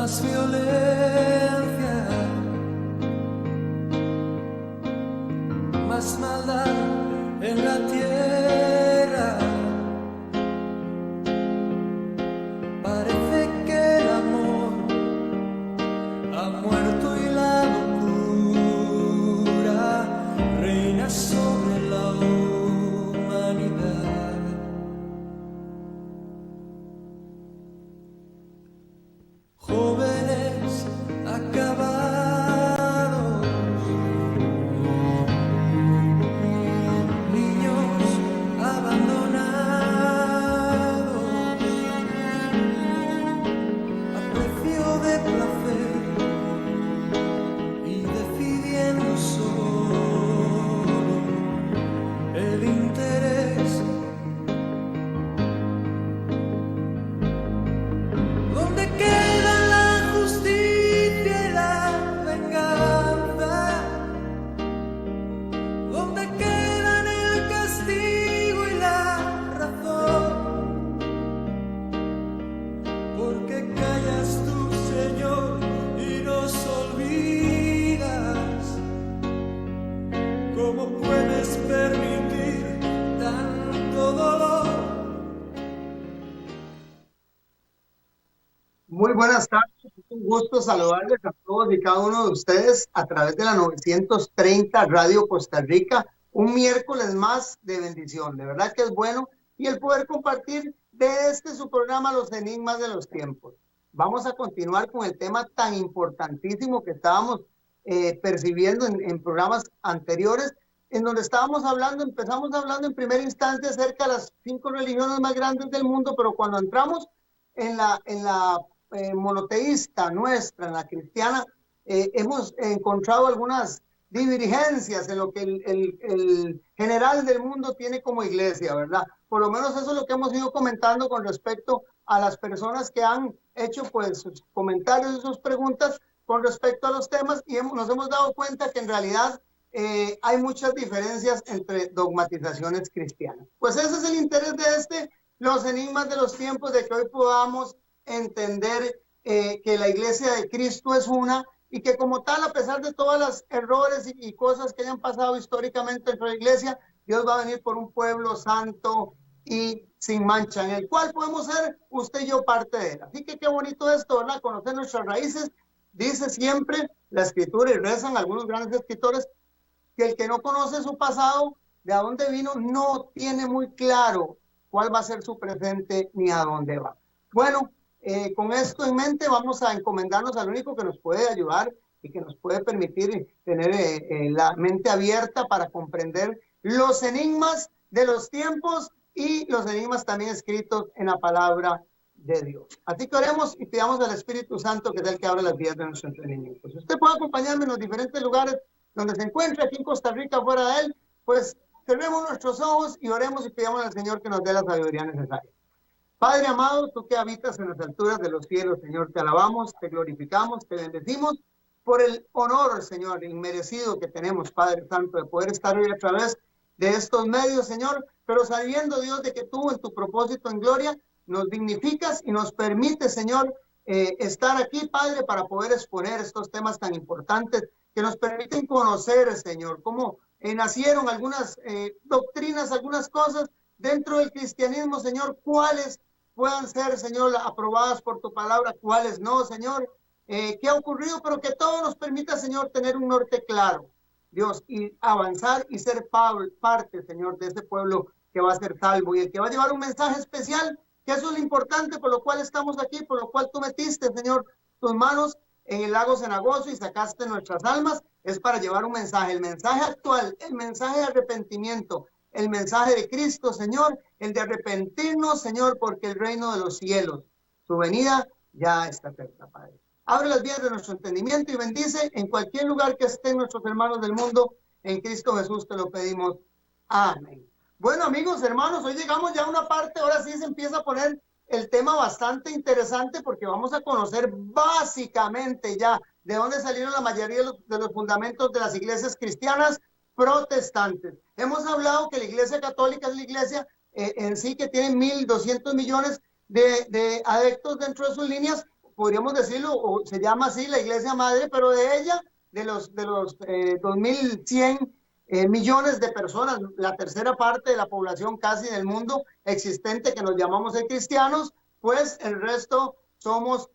más violencia, más maldad en la tierra. Parece que el amor ha muerto y la locura reina sobre la humanidad. Jóvenes acabados, niños abandonados, a precio de placer y decidiendo solo el interés. ¿Dónde queda la justicia y la venganza? ¿Dónde quedan el castigo y la razón? ¿Por qué callas tú, Señor, y nos olvidas? ¿Cómo puedes permitir tanto dolor? Muy buenas tardes, es un gusto saludarles a todos y cada uno de ustedes a través de la 930 Radio Costa Rica, un miércoles más de bendición, de verdad que es bueno, y el poder compartir de su programa Los Enigmas de los Tiempos. Vamos a continuar con el tema tan importantísimo que estábamos percibiendo en programas anteriores, en donde empezamos hablando en primera instancia acerca de las 5 religiones más grandes del mundo, pero cuando entramos en la monoteísta nuestra, en la cristiana, hemos encontrado algunas divergencias en lo que el general del mundo tiene como iglesia, ¿verdad? Por lo menos eso es lo que hemos ido comentando con respecto a las personas que han hecho pues sus comentarios y sus preguntas con respecto a los temas, y nos hemos dado cuenta que en realidad hay muchas diferencias entre dogmatizaciones cristianas. Pues ese es el interés de los enigmas de los tiempos, de que hoy podamos entender que la iglesia de Cristo es una, y que como tal, a pesar de todos los errores y cosas que hayan pasado históricamente dentro de la iglesia, Dios va a venir por un pueblo santo y sin mancha, en el cual podemos ser usted y yo parte de él. Así que qué bonito esto, ¿verdad? Conocer nuestras raíces. Dice siempre la escritura, y rezan algunos grandes escritores, que el que no conoce su pasado, de a dónde vino, no tiene muy claro cuál va a ser su presente ni a dónde va. Bueno, con esto en mente vamos a encomendarnos al único que nos puede ayudar y que nos puede permitir tener la mente abierta para comprender los enigmas de los tiempos y los enigmas también escritos en la palabra de Dios. Así que oremos y pidamos al Espíritu Santo, que es el que abre las vías de nuestro entendimiento. Si usted puede acompañarme en los diferentes lugares donde se encuentra, aquí en Costa Rica, fuera de él, pues cerremos nuestros ojos y oremos y pidamos al Señor que nos dé la sabiduría necesaria. Padre amado, tú que habitas en las alturas de los cielos, Señor, te alabamos, te glorificamos, te bendecimos por el honor, Señor, inmerecido que tenemos, Padre Santo, de poder estar hoy a través de estos medios, Señor, pero sabiendo, Dios, de que tú en tu propósito en gloria nos dignificas y nos permites, Señor, estar aquí, Padre, para poder exponer estos temas tan importantes que nos permiten conocer, Señor, cómo nacieron algunas doctrinas, algunas cosas dentro del cristianismo, Señor, cuáles puedan ser, Señor, aprobadas por tu palabra, cuáles no, Señor, qué ha ocurrido, pero que todo nos permita, Señor, tener un norte claro, Dios, y avanzar y ser parte, Señor, de ese pueblo que va a ser salvo y el que va a llevar un mensaje especial, que eso es lo importante, por lo cual estamos aquí, por lo cual tú metiste, Señor, tus manos en el lago Cenagoso y sacaste nuestras almas, es para llevar un mensaje, el mensaje actual, el mensaje de arrepentimiento, el mensaje de Cristo, Señor, el de arrepentirnos, Señor, porque el reino de los cielos, su venida ya está cerca, Padre. Abre las vías de nuestro entendimiento y bendice en cualquier lugar que estén nuestros hermanos del mundo. En Cristo Jesús te lo pedimos. Amén. Bueno, amigos, hermanos, hoy llegamos ya a una parte, ahora sí se empieza a poner el tema bastante interesante, porque vamos a conocer básicamente ya de dónde salieron la mayoría de los fundamentos de las iglesias cristianas protestantes. Hemos hablado que la iglesia católica es la iglesia en sí que tiene 1.200 millones de adeptos dentro de sus líneas, podríamos decirlo, o se llama así la iglesia madre, pero de ella, de los 2100 millones de personas, la tercera parte de la población casi del mundo existente que nos llamamos cristianos, pues el resto somos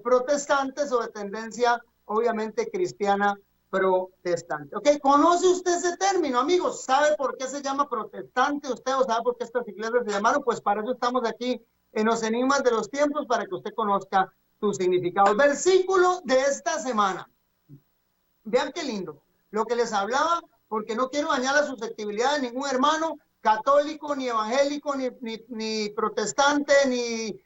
protestantes o de tendencia obviamente cristiana protestante. ¿Ok? ¿Conoce usted ese término, amigos? ¿Sabe por qué se llama protestante usted o sabe por qué estas iglesias se llamaron? Pues para eso estamos aquí en los enigmas de los tiempos, para que usted conozca su significado. Versículo de esta semana. Vean qué lindo. Lo que les hablaba, porque no quiero dañar la susceptibilidad de ningún hermano católico, ni evangélico, ni protestante, ni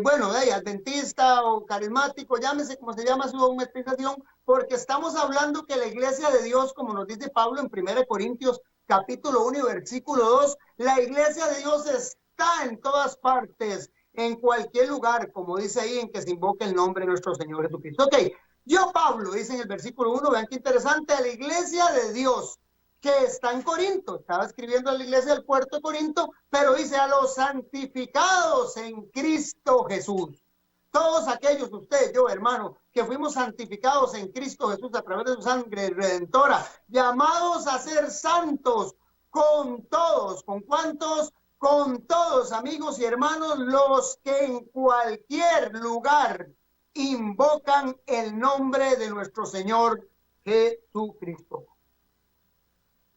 bueno, adventista o carismático, llámese como se llama su dogmatización, porque estamos hablando que la iglesia de Dios, como nos dice Pablo en 1 Corintios capítulo 1 y versículo 2, la iglesia de Dios está en todas partes, en cualquier lugar, como dice ahí, en que se invoque el nombre de nuestro Señor Jesucristo. Ok, yo, Pablo, dice en el versículo 1, vean qué interesante, a la iglesia de Dios que está en Corinto, estaba escribiendo a la iglesia del puerto de Corinto, pero dice a los santificados en Cristo Jesús. Todos aquellos, usted, yo, hermano, que fuimos santificados en Cristo Jesús a través de su sangre redentora, llamados a ser santos con todos. ¿Con cuántos? Con todos, amigos y hermanos, los que en cualquier lugar invocan el nombre de nuestro Señor Jesucristo.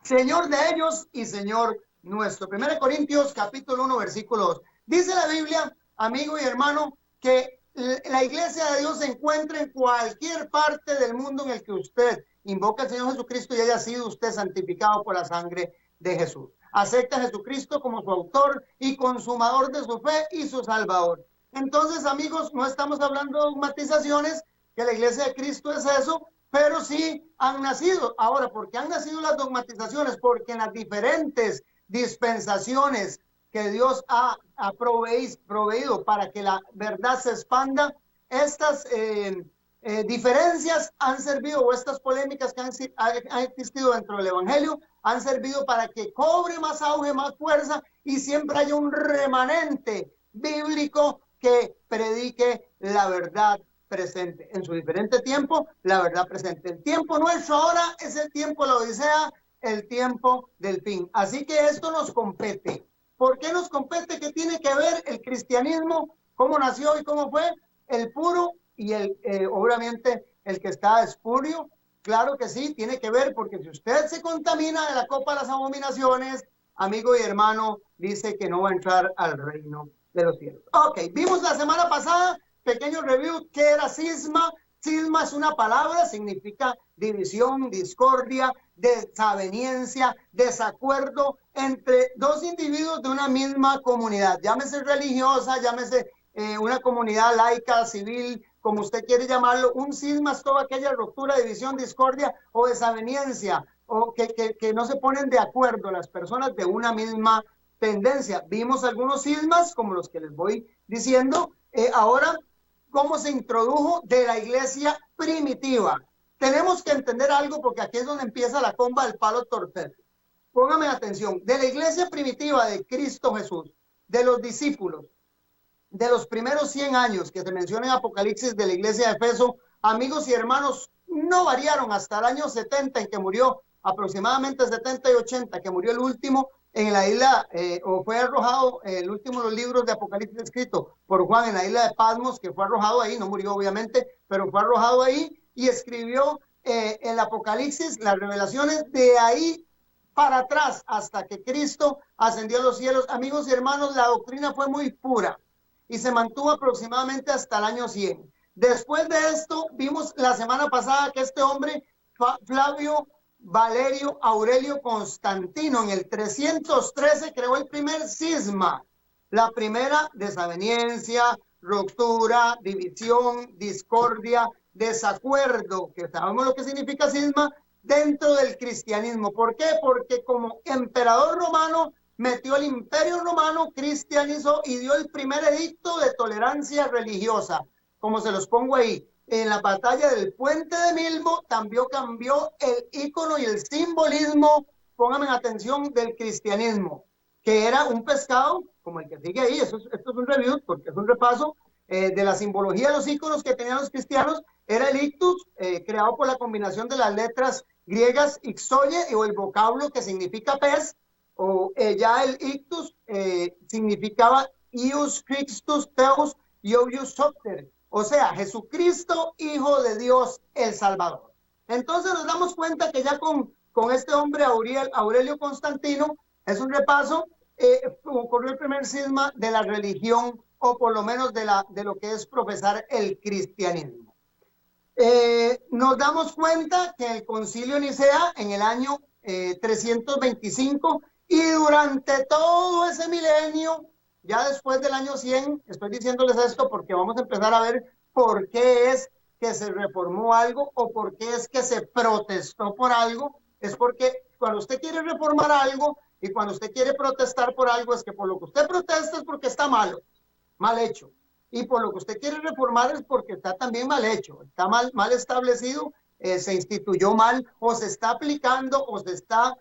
Señor de ellos y Señor nuestro. 1 Corintios capítulo 1 versículo 2. Dice la Biblia, amigo y hermano, que la iglesia de Dios se encuentra en cualquier parte del mundo en el que usted invoca al Señor Jesucristo y haya sido usted santificado por la sangre de Jesús. Acepta a Jesucristo como su autor y consumador de su fe y su salvador. Entonces, amigos, no estamos hablando de dogmatizaciones, que la iglesia de Cristo es eso, pero sí han nacido. Ahora, ¿por qué han nacido las dogmatizaciones? Porque en las diferentes dispensaciones que Dios ha proveído para que la verdad se expanda, estas diferencias han servido, o estas polémicas que han existido dentro del Evangelio, han servido para que cobre más auge, más fuerza, y siempre haya un remanente bíblico que predique la verdad presente, en su diferente tiempo, la verdad presente. El tiempo nuestro ahora es el tiempo de la Odisea, el tiempo del fin. Así que esto nos compete. ¿Por qué nos compete? ¿Qué tiene que ver el cristianismo? ¿Cómo nació y cómo fue? El puro y obviamente el que está espurio. Claro que sí, tiene que ver, porque si usted se contamina de la copa de las abominaciones, amigo y hermano, dice que no va a entrar al reino de los cielos. Ok, vimos la semana pasada, pequeño review, ¿qué era cisma? Cisma es una palabra, significa división, discordia, desaveniencia, desacuerdo entre dos individuos de una misma comunidad, llámese religiosa, llámese una comunidad laica, civil, como usted quiere llamarlo. Un cisma es toda aquella ruptura, división, discordia o desaveniencia, o que no se ponen de acuerdo las personas de una misma tendencia. Vimos algunos cismas, como los que les voy diciendo. Ahora, ¿cómo se introdujo de la iglesia primitiva? Tenemos que entender algo, porque aquí es donde empieza la comba del palo torcer. Póngame atención. De la iglesia primitiva de Cristo Jesús, de los discípulos, de los primeros 100 años que se menciona en Apocalipsis de la iglesia de Efeso, amigos y hermanos, no variaron hasta el año 70 en que murió, aproximadamente 70 y 80, que murió el último en la isla, o fue arrojado el último de los libros de Apocalipsis escrito por Juan en la isla de Patmos, que fue arrojado ahí, no murió obviamente, pero fue arrojado ahí y escribió el Apocalipsis, las revelaciones de ahí para atrás hasta que Cristo ascendió a los cielos. Amigos y hermanos, la doctrina fue muy pura y se mantuvo aproximadamente hasta el año 100. Después de esto, vimos la semana pasada que este hombre, Flavio Valerio Aurelio Constantino, en el 313 creó el primer cisma, la primera desaveniencia, ruptura, división, discordia, desacuerdo, que sabemos lo que significa cisma, dentro del cristianismo. ¿Por qué? Porque como emperador romano metió el imperio romano, cristianizó y dio el primer edicto de tolerancia religiosa, como se los pongo ahí. En la batalla del Puente de Milvo también cambió el ícono y el simbolismo, pónganme atención, del cristianismo, que era un pescado, como el que sigue ahí. Esto es un review, porque es un repaso, de la simbología de los íconos que tenían los cristianos era el ictus, creado por la combinación de las letras griegas ixoye o el vocablo que significa pez, o ya el ictus significaba ius Christus Theos Ius Sopter, o sea, Jesucristo, Hijo de Dios, el Salvador. Entonces nos damos cuenta que ya con este hombre Aurelio Constantino, es un repaso, ocurrió el primer cisma de la religión, o por lo menos de lo que es profesar el cristianismo. Nos damos cuenta que el concilio de Nicea en el año 325 y durante todo ese milenio, ya después del año 100, estoy diciéndoles esto porque vamos a empezar a ver por qué es que se reformó algo o por qué es que se protestó por algo. Es porque cuando usted quiere reformar algo y cuando usted quiere protestar por algo, es que por lo que usted protesta es porque está malo, mal hecho. Y por lo que usted quiere reformar es porque está también mal hecho, está mal establecido, se instituyó mal o se está aplicando o se está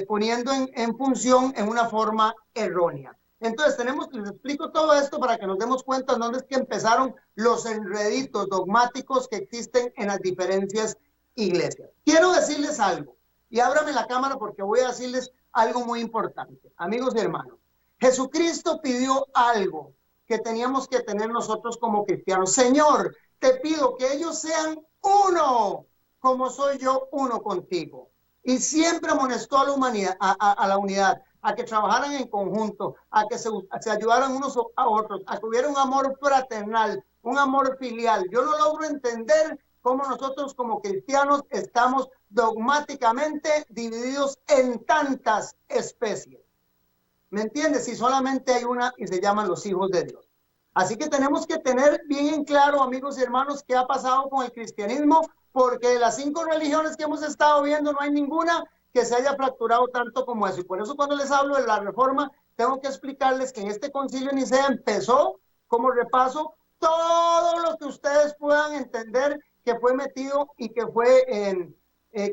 poniendo en función en una forma errónea. Entonces les explico todo esto para que nos demos cuenta de dónde es que empezaron los enreditos dogmáticos que existen en las diferentes iglesias. Quiero decirles algo, y ábrame la cámara porque voy a decirles algo muy importante. Amigos y hermanos, Jesucristo pidió algo que teníamos que tener nosotros como cristianos. Señor, te pido que ellos sean uno, como soy yo uno contigo. Y siempre amonestó a la humanidad, a la unidad, a que trabajaran en conjunto, a que se ayudaran unos a otros, a que hubiera un amor fraternal, un amor filial. Yo no logro entender cómo nosotros como cristianos estamos dogmáticamente divididos en tantas especies. ¿Me entiendes? Si solamente hay una y se llaman los hijos de Dios. Así que tenemos que tener bien en claro, amigos y hermanos, qué ha pasado con el cristianismo, porque de las 5 religiones que hemos estado viendo, no hay ninguna que se haya fracturado tanto como eso. Y por eso cuando les hablo de la reforma, tengo que explicarles que en este concilio de Nicea empezó como repaso todo lo que ustedes puedan entender que fue metido y que fue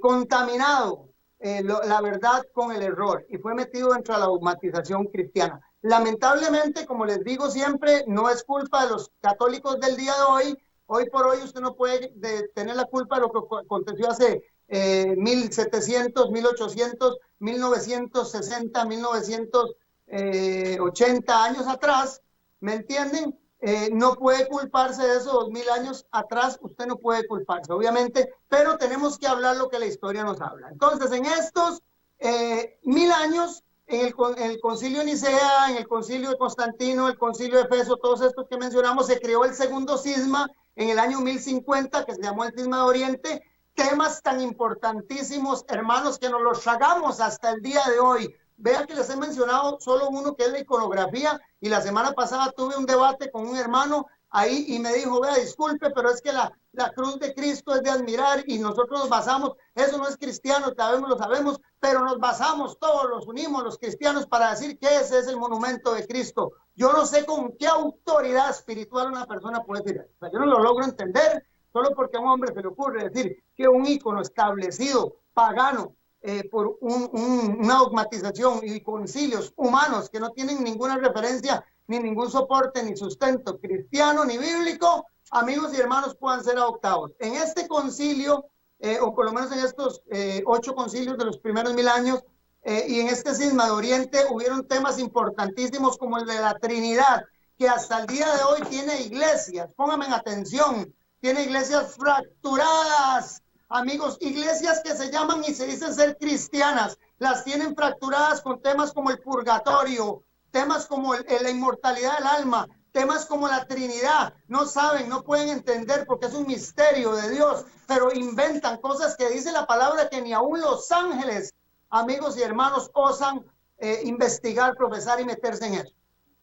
contaminado la verdad con el error y fue metido dentro de la dogmatización cristiana. Lamentablemente, como les digo siempre, no es culpa de los católicos del día de hoy. Hoy por hoy usted no puede tener la culpa de lo que aconteció hace 1700, 1800, 1960, 1980 años atrás. ¿Me entienden? No puede culparse de esos 2000 años atrás, usted no puede culparse, obviamente, pero tenemos que hablar lo que la historia nos habla. Entonces, en estos 1000 años, en el concilio de Nicea, en el concilio de Constantino, el concilio de Efeso, todos estos que mencionamos, se creó el segundo cisma en el año 1050, que se llamó el cisma de Oriente. Temas tan importantísimos, hermanos, que nos los tragamos hasta el día de hoy. Vean que les he mencionado solo uno, que es la iconografía, y la semana pasada tuve un debate con un hermano ahí y me dijo, vea, disculpe, pero es que la cruz de Cristo es de admirar y nosotros nos basamos, eso no es cristiano, lo sabemos, pero nos basamos, todos los unimos los cristianos para decir que ese es el monumento de Cristo. Yo no sé con qué autoridad espiritual una persona puede decir eso. O sea, yo no lo logro entender, solo porque a un hombre se le ocurre decir que un ícono establecido, pagano, por una dogmatización y concilios humanos que no tienen ninguna referencia, ni ningún soporte, ni sustento cristiano, ni bíblico, amigos y hermanos, puedan ser adoptados. En este concilio, o por lo menos en estos 8 concilios de los primeros 1000 años, y en este cisma de Oriente, hubieron temas importantísimos como el de la Trinidad, que hasta el día de hoy tiene iglesias, pónganme en atención, tiene iglesias fracturadas. Amigos, iglesias que se llaman y se dicen ser cristianas, las tienen fracturadas con temas como el purgatorio, temas como la inmortalidad del alma, temas como la Trinidad. No saben, no pueden entender porque es un misterio de Dios, pero inventan cosas que dice la palabra que ni aún los ángeles, amigos y hermanos, osan investigar, profesar y meterse en eso.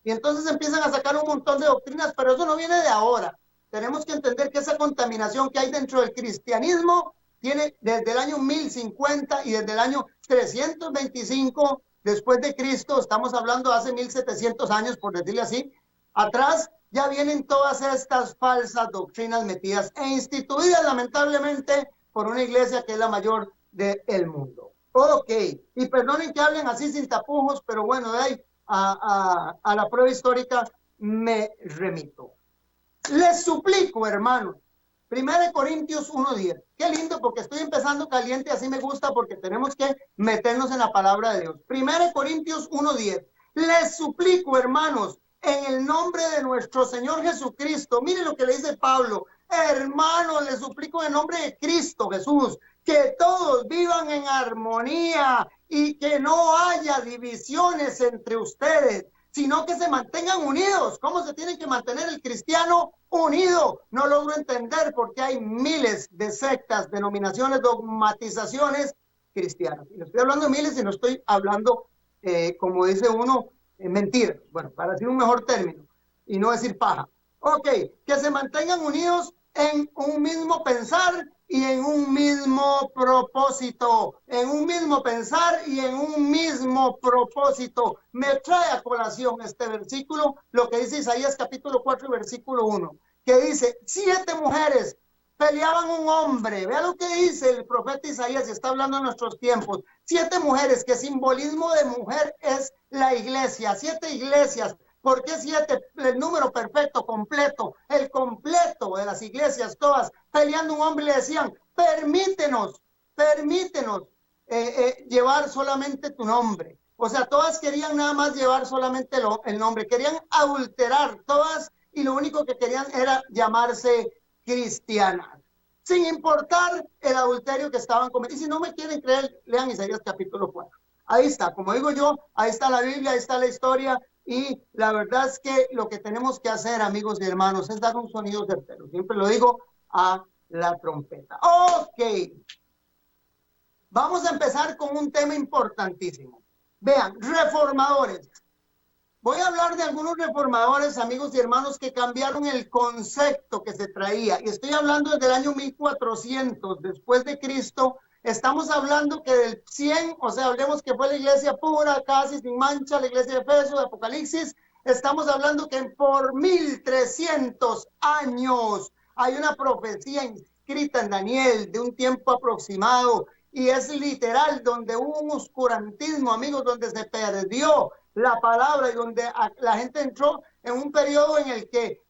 Y entonces empiezan a sacar un montón de doctrinas, pero eso no viene de ahora. Tenemos que entender que esa contaminación que hay dentro del cristianismo tiene desde el año 1050 y desde el año 325 después de Cristo, estamos hablando de hace 1700 años, por decirle así, atrás ya vienen todas estas falsas doctrinas metidas e instituidas lamentablemente por una iglesia que es la mayor del mundo. Ok, y perdonen que hablen así sin tapujos, pero bueno, de ahí a la prueba histórica me remito. Les suplico, hermanos. 1 Corintios 1:10. Qué lindo, porque estoy empezando caliente, así me gusta, porque tenemos que meternos en la palabra de Dios. 1 Corintios 1:10. Les suplico, hermanos, en el nombre de nuestro Señor Jesucristo. Miren lo que le dice Pablo. Hermanos, les suplico en el nombre de Cristo Jesús, que todos vivan en armonía y que no haya divisiones entre ustedes, sino que se mantengan unidos. ¿Cómo se tiene que mantener el cristiano unido? No logro entender porque hay miles de sectas, denominaciones, dogmatizaciones cristianas. Y no estoy hablando de miles y no estoy hablando, como dice uno, mentira. Bueno, para decir un mejor término y no decir paja. Ok, que se mantengan unidos en un mismo pensar y en un mismo propósito, en un mismo pensar y en un mismo propósito. Me trae a colación este versículo, lo que dice Isaías capítulo 4, versículo 1, que dice, 7 mujeres peleaban un hombre. Vea lo que dice el profeta Isaías, y está hablando en nuestros tiempos. 7 mujeres, que simbolismo de mujer es la iglesia, 7 iglesias. ¿Por qué 7? El número perfecto, completo, el completo de las iglesias todas, peleando un hombre, le decían, permítenos llevar solamente tu nombre. O sea, todas querían nada más llevar solamente el nombre, querían adulterar todas y lo único que querían era llamarse cristianas, sin importar el adulterio que estaban cometiendo. Y si no me quieren creer, lean Isaías capítulo 4. Ahí está, como digo yo, ahí está la Biblia, ahí está la historia. Y la verdad es que lo que tenemos que hacer, amigos y hermanos, es dar un sonido certero. Siempre lo digo, a la trompeta. Ok. Vamos a empezar con un tema importantísimo. Vean, reformadores. Voy a hablar de algunos reformadores, amigos y hermanos, que cambiaron el concepto que se traía. Y estoy hablando desde el año 1400 después de Cristo. Estamos hablando que del 100, o sea, hablemos que fue la iglesia pura, casi sin mancha, la iglesia de Efeso, de Apocalipsis. Estamos hablando que por 1300 años hay una profecía inscrita en Daniel de un tiempo aproximado. Y es literal, donde hubo un oscurantismo, amigos, donde se perdió la palabra y donde la gente entró en un periodo en el que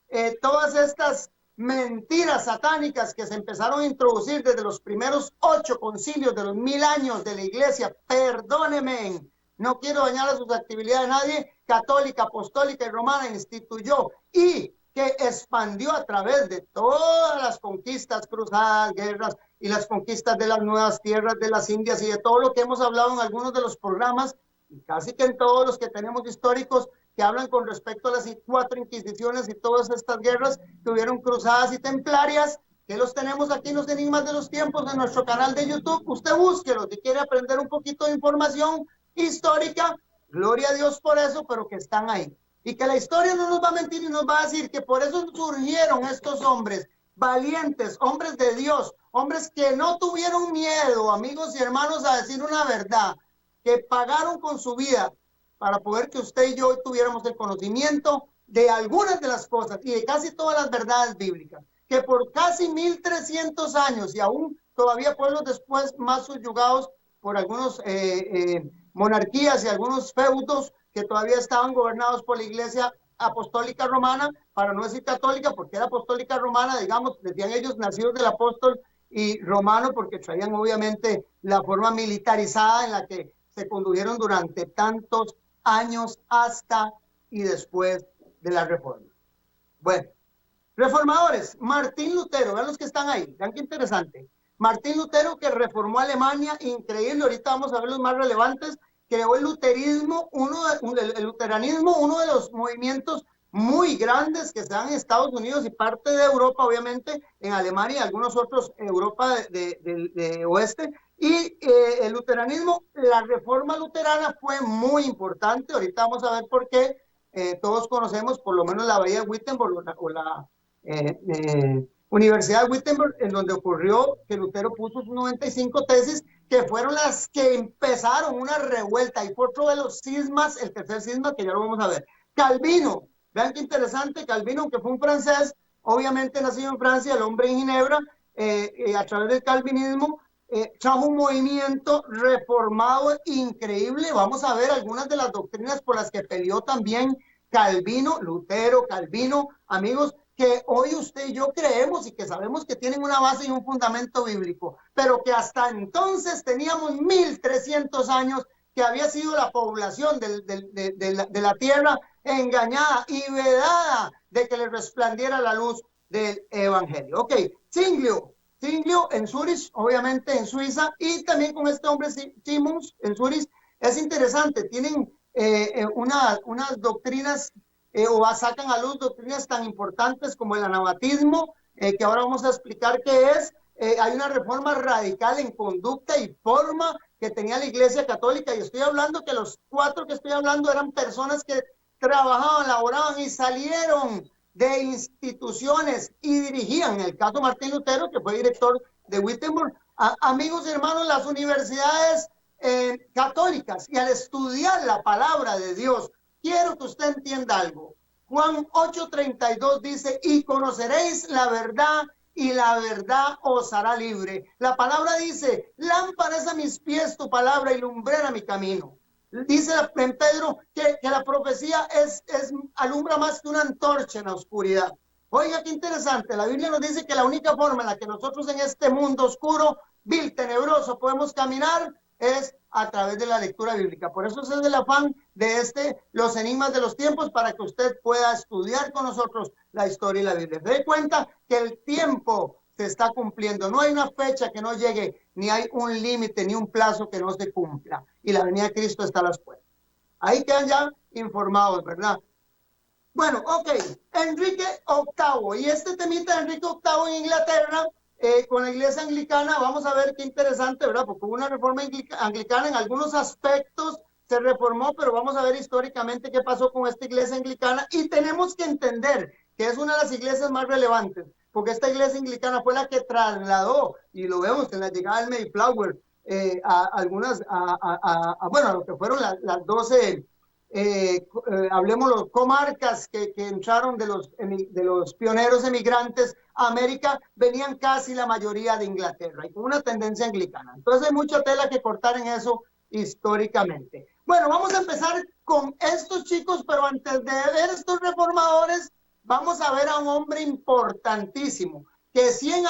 todas estas mentiras satánicas que se empezaron a introducir desde los primeros 8 concilios de los 1000 años de la iglesia, perdónenme, no quiero dañar a sus actividades a nadie, católica, apostólica y romana, instituyó y que expandió a través de todas las conquistas, cruzadas, guerras y las conquistas de las nuevas tierras de las Indias y de todo lo que hemos hablado en algunos de los programas y casi que en todos los que tenemos históricos que hablan con respecto a las 4 inquisiciones y todas estas guerras que hubieron cruzadas y templarias, que los tenemos aquí en los enigmas de los tiempos en nuestro canal de YouTube. Usted búsquelos si quiere aprender un poquito de información histórica, gloria a Dios por eso, pero que están ahí. Y que la historia no nos va a mentir y nos va a decir que por eso surgieron estos hombres valientes, hombres de Dios, hombres que no tuvieron miedo, amigos y hermanos, a decir una verdad, que pagaron con su vida para poder que usted y yo tuviéramos el conocimiento de algunas de las cosas y de casi todas las verdades bíblicas, que por casi 1300 años y aún todavía pueblos después más subyugados por algunos monarquías y algunos feudos que todavía estaban gobernados por la iglesia apostólica romana, para no decir católica, porque era apostólica romana, digamos, decían ellos nacidos del apóstol y romano, porque traían obviamente la forma militarizada en la que se condujeron durante tantos años hasta y después de la reforma. Bueno, reformadores, Martín Lutero, vean los que están ahí, vean qué interesante. Martín Lutero, que reformó Alemania, increíble, ahorita vamos a ver los más relevantes, creó el luterismo, el luteranismo, uno de los movimientos muy grandes que se dan en Estados Unidos y parte de Europa, obviamente, en Alemania y algunos otros, Europa de oeste. Y el luteranismo, la reforma luterana fue muy importante. Ahorita vamos a ver por qué. Todos conocemos por lo menos la Bahía de Wittenberg o la Universidad de Wittenberg, en donde ocurrió que Lutero puso sus 95 tesis, que fueron las que empezaron una revuelta. Y fue otro de los cismas, el tercer cisma, que ya lo vamos a ver. Calvino, vean qué interesante, Calvino, que fue un francés, obviamente nacido en Francia, el hombre en Ginebra, a través del calvinismo, trajo un movimiento reformado increíble. Vamos a ver algunas de las doctrinas por las que peleó también Calvino, Lutero, Calvino, amigos, que hoy usted y yo creemos y que sabemos que tienen una base y un fundamento bíblico, pero que hasta entonces teníamos 1300 años que había sido la población de la tierra engañada y vedada de que le resplandiera la luz del evangelio. Ok, Zwinglio en Zurich, obviamente en Suiza, y también con este hombre Simmons en Zurich. Es interesante, tienen unas doctrinas o sacan a luz doctrinas tan importantes como el anabatismo, que ahora vamos a explicar qué es. Hay una reforma radical en conducta y forma que tenía la Iglesia Católica, y estoy hablando que los 4 que estoy hablando eran personas que trabajaban, laboraban y salieron de instituciones y dirigían, en el caso Martín Lutero, que fue director de Wittenberg. Amigos y hermanos, las universidades católicas, y al estudiar la palabra de Dios, quiero que usted entienda algo. Juan 8:32 dice, y conoceréis la verdad, y la verdad os hará libre. La palabra dice, lámpara es a mis pies tu palabra y lumbrera mi camino. Dice en Pedro que la profecía alumbra más que una antorcha en la oscuridad. Oiga, qué interesante. La Biblia nos dice que la única forma en la que nosotros en este mundo oscuro, vil, tenebroso, podemos caminar es a través de la lectura bíblica. Por eso es el afán de los enigmas de los tiempos, para que usted pueda estudiar con nosotros la historia y la Biblia. Se dé cuenta que el tiempo se está cumpliendo. No hay una fecha que no llegue, ni hay un límite, ni un plazo que no se cumpla. Y la venida de Cristo está a las puertas. Ahí quedan ya informados, ¿verdad? Bueno, ok. Enrique VIII. Y este temita de Enrique VIII en Inglaterra, con la iglesia anglicana, vamos a ver qué interesante, ¿verdad? Porque hubo una reforma anglicana en algunos aspectos, se reformó, pero vamos a ver históricamente qué pasó con esta iglesia anglicana, y tenemos que entender que es una de las iglesias más relevantes, porque esta iglesia anglicana fue la que trasladó, y lo vemos en la llegada del Mayflower, bueno, lo que fueron las 12, hablemos los comarcas que entraron de los pioneros emigrantes a América, venían casi la mayoría de Inglaterra y con una tendencia anglicana. Entonces hay mucha tela que cortar en eso históricamente. Bueno, vamos a empezar con estos chicos, pero antes de ver estos reformadores, vamos a ver a un hombre importantísimo que 100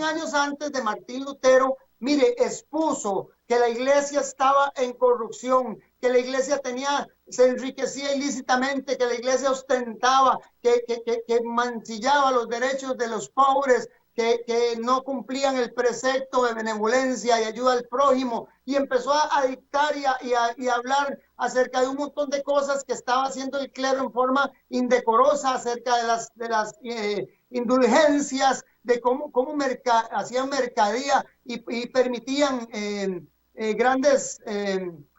años antes de Martín Lutero, mire, expuso que la iglesia estaba en corrupción, que la iglesia se enriquecía ilícitamente, que la iglesia ostentaba, que mancillaba los derechos de los pobres, que no cumplían el precepto de benevolencia y ayuda al prójimo, y empezó a dictar y a hablar acerca de un montón de cosas que estaba haciendo el clero en forma indecorosa, acerca de las indulgencias, de cómo hacían mercadía y permitían grandes